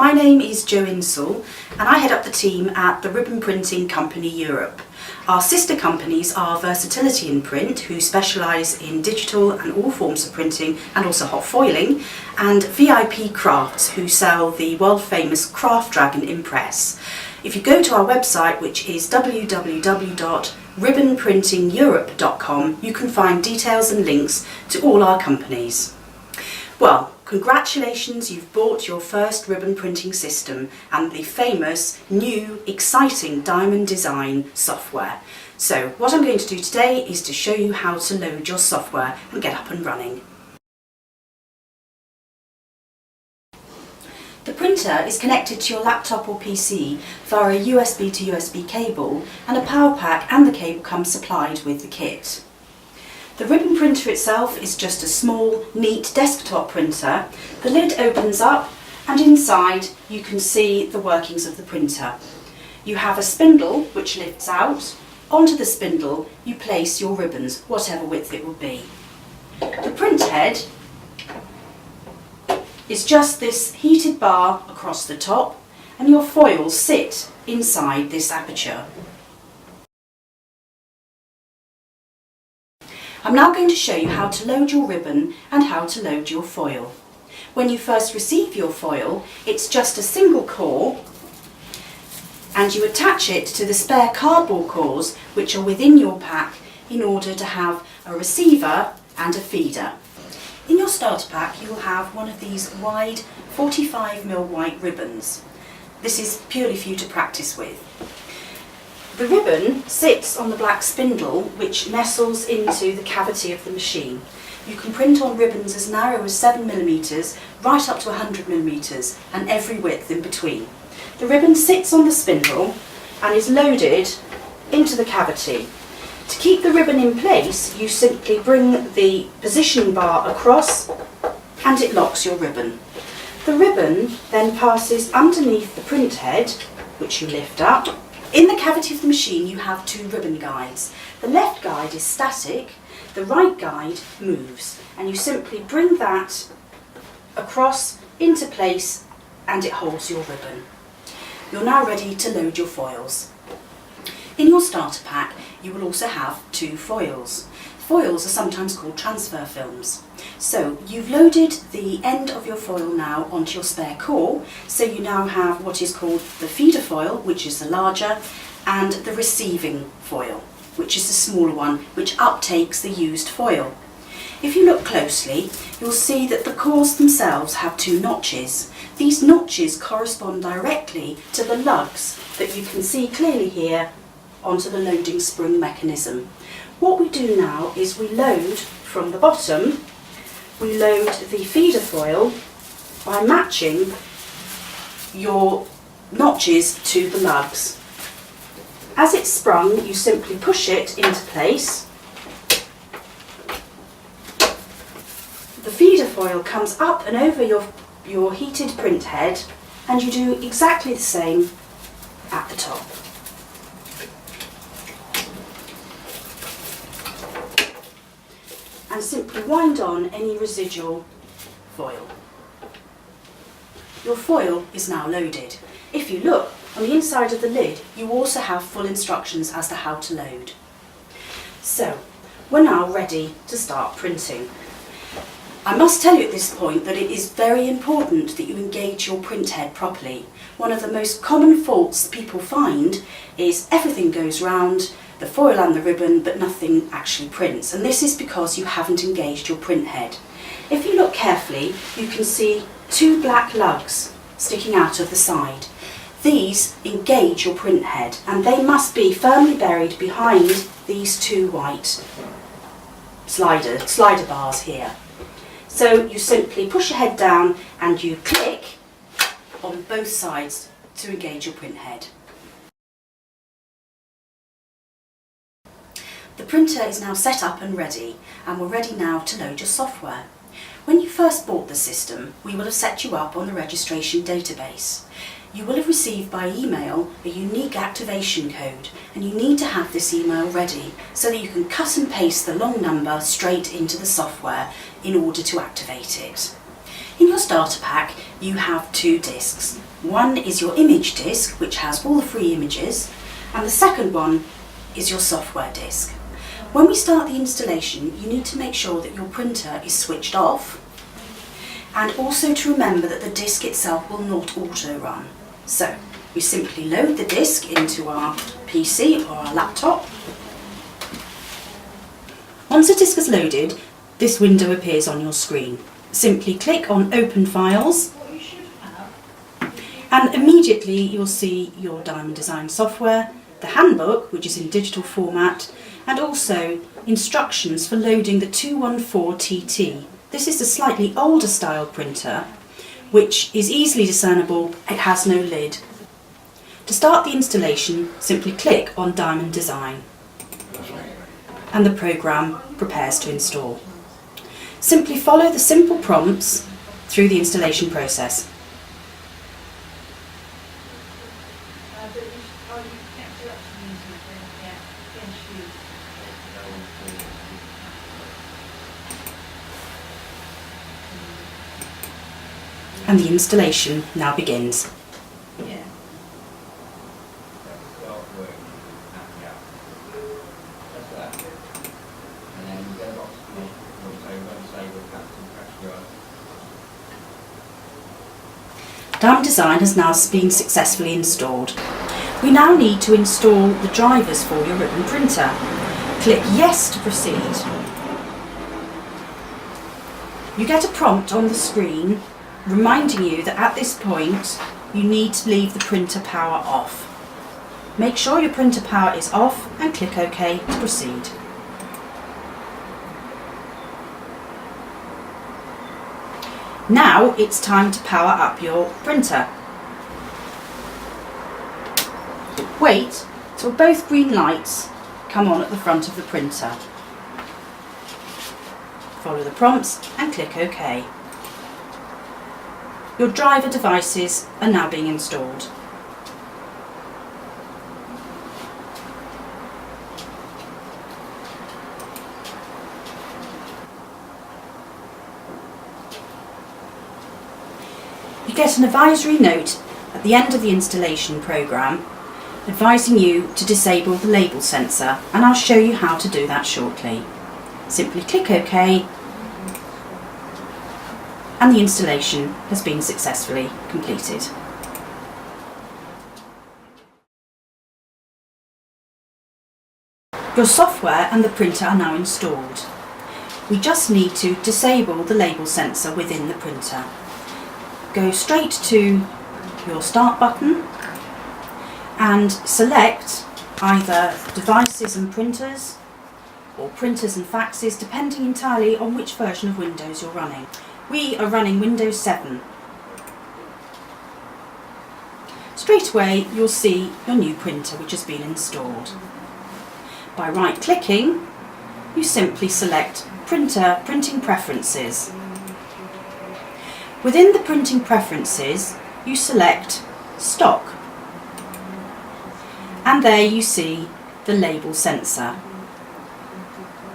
My name is Jo Insall and I head up the team at the Ribbon Printing Company Europe. Our sister companies are Versatility in Print, who specialise in digital and all forms of printing and also hot foiling, and VIP Crafts, who sell the world famous Craft Dragon impress. If you go to our website, which is www.ribbonprintingeurope.com, you can find details and links to all our companies. Well, congratulations, you've bought your first ribbon printing system and the famous, new, exciting diamond design software. So what I'm going to do today is to show you how to load your software and get up and running. The printer is connected to your laptop or PC via a USB to USB cable, and a power pack and the cable come supplied with the kit. The ribbon printer itself is just a small, neat desktop printer. The lid opens up and inside you can see the workings of the printer. You have a spindle which lifts out. Onto the spindle you place your ribbons, whatever width it will be. The print head is just this heated bar across the top, and your foils sit inside this aperture. I'm now going to show you how to load your ribbon and how to load your foil. When you first receive your foil, it's just a single core, and you attach it to the spare cardboard cores which are within your pack in order to have a receiver and a feeder. In your starter pack you will have one of these wide 45mm white ribbons. This is purely for you to practice with. The ribbon sits on the black spindle which nestles into the cavity of the machine. You can print on ribbons as narrow as 7mm right up to 100mm and every width in between. The ribbon sits on the spindle and is loaded into the cavity. To keep the ribbon in place, you simply bring the position bar across and it locks your ribbon. The ribbon then passes underneath the print head, which you lift up. In the cavity of the machine you have two ribbon guides. The left guide is static, the right guide moves, and you simply bring that across into place and it holds your ribbon. You're now ready to load your foils. In your starter pack you will also have two foils. Foils are sometimes called transfer films. So you've loaded the end of your foil now onto your spare core, so you now have what is called the feeder foil, which is the larger, and the receiving foil, which is the smaller one, which uptakes the used foil. If you look closely, you'll see that the cores themselves have two notches. These notches correspond directly to the lugs that you can see clearly here onto the loading spring mechanism. What we do now is we load from the bottom, we load the feeder foil by matching your notches to the lugs. As it's sprung, you simply push it into place. The feeder foil comes up and over your heated print head, and you do exactly the same at the top. And simply wind on any residual foil. Your foil is now loaded. If you look on the inside of the lid, you also have full instructions as to how to load. So, we're now ready to start printing. I must tell you at this point that it is very important that you engage your print head properly. One of the most common faults that people find is everything goes round, the foil and the ribbon, but nothing actually prints, and this is because you haven't engaged your print head. If you look carefully, you can see two black lugs sticking out of the side. These engage your print head, and they must be firmly buried behind these two white slider bars here. So you simply push your head down and you click on both sides to engage your print head. The printer is now set up and ready, and we're ready now to load your software. When you first bought the system, we will have set you up on the registration database. You will have received by email a unique activation code, and you need to have this email ready so that you can cut and paste the long number straight into the software in order to activate it. In your starter pack you have two discs. One is your image disc, which has all the free images, and the second one is your software disc. When we start the installation, you need to make sure that your printer is switched off, and also to remember that the disc itself will not auto-run. So we simply load the disc into our PC or our laptop. Once the disc is loaded, this window appears on your screen. Simply click on Open Files, and immediately you'll see your Diamond Design software, the handbook, which is in digital format, and also instructions for loading the 214TT. This is the slightly older style printer, which is easily discernible. It has no lid. To start the installation, simply click on Diamond Design, and the programme prepares to install. Simply follow the simple prompts through the installation process. And the installation now begins. Diamond Design has now been successfully installed. We now need to install the drivers for your ribbon printer. Click Yes to proceed. You get a prompt on the screen reminding you that at this point you need to leave the printer power off. Make sure your printer power is off and click OK to proceed. Now it's time to power up your printer. Wait till both green lights come on at the front of the printer. Follow the prompts and click OK. Your driver devices are now being installed. You get an advisory note at the end of the installation programme advising you to disable the label sensor, and I'll show you how to do that shortly. Simply click OK, and the installation has been successfully completed. Your software and the printer are now installed. We just need to disable the label sensor within the printer. Go straight to your Start button and select either Devices and Printers or Printers and Faxes, depending entirely on which version of Windows you're running. We are running Windows 7. Straight away you'll see your new printer which has been installed. By right clicking, you simply select Printing Preferences. Within the Printing Preferences you select Stock, and there you see the label sensor.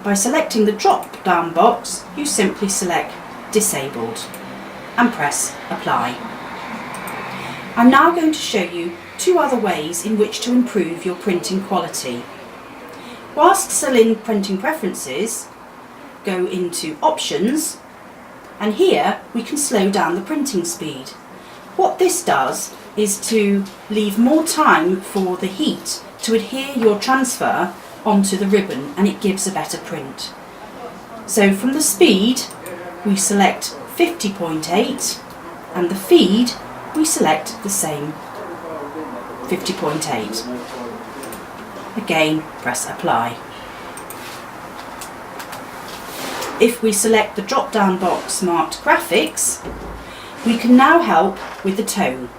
By selecting the drop down box you simply select Disabled and press Apply. I'm now going to show you two other ways in which to improve your printing quality. Whilst still in Printing Preferences, go into Options, and here we can slow down the printing speed. What this does is to leave more time for the heat to adhere your transfer onto the ribbon, and it gives a better print. So from the speed we select 50.8, and the feed we select the same 50.8. Again, press Apply. If we select the drop down box marked Graphics, we can now help with the tone.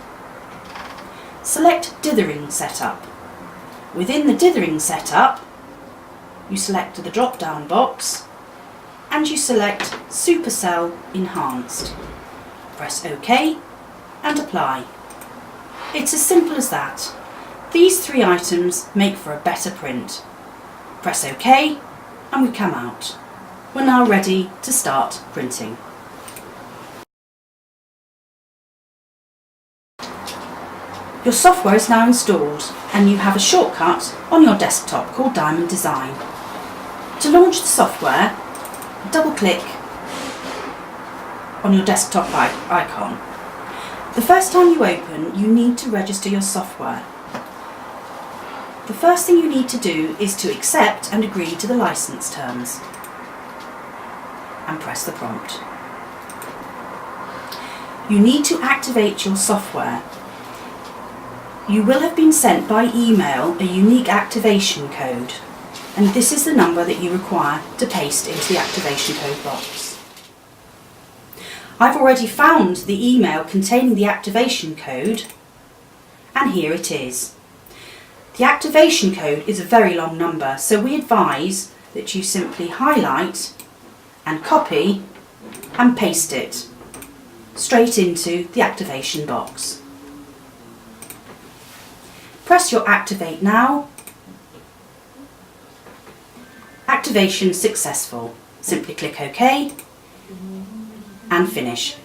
Select Dithering Setup. Within the Dithering Setup you select the drop down box and you select Supercell Enhanced. Press OK and Apply. It's as simple as that. These three items make for a better print. Press OK and we come out. We're now ready to start printing. Your software is now installed and you have a shortcut on your desktop called Diamond Design. To launch the software, double click on your desktop icon. The first time you open, you need to register your software. The first thing you need to do is to accept and agree to the license terms and press the prompt. You need to activate your software. You will have been sent by email a unique activation code, and this is the number that you require to paste into the activation code box. I've already found the email containing the activation code, and here it is. The activation code is a very long number, so we advise that you simply highlight and copy and paste it straight into the activation box. Press your Activate Now. Activation successful. Simply click OK and finish.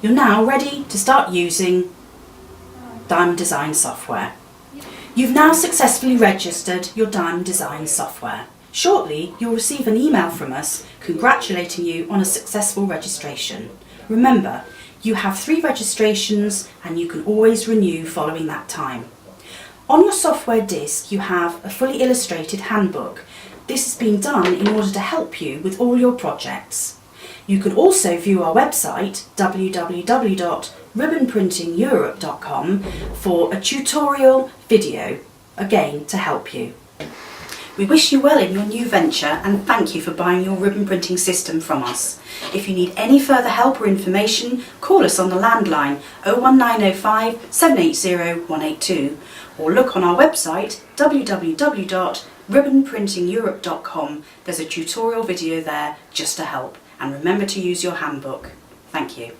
You're now ready to start using Diamond Design software. You've now successfully registered your Diamond Design software. Shortly, you'll receive an email from us congratulating you on a successful registration. Remember, you have 3 registrations and you can always renew following that time. On your software disk, you have a fully illustrated handbook. This has been done in order to help you with all your projects. You can also view our website, www.ribbonprintingeurope.com, for a tutorial video, again to help you. We wish you well in your new venture and thank you for buying your ribbon printing system from us. If you need any further help or information, call us on the landline 01905 780 182 or look on our website www.ribbonprintingeurope.com. There's a tutorial video there just to help, and remember to use your handbook. Thank you.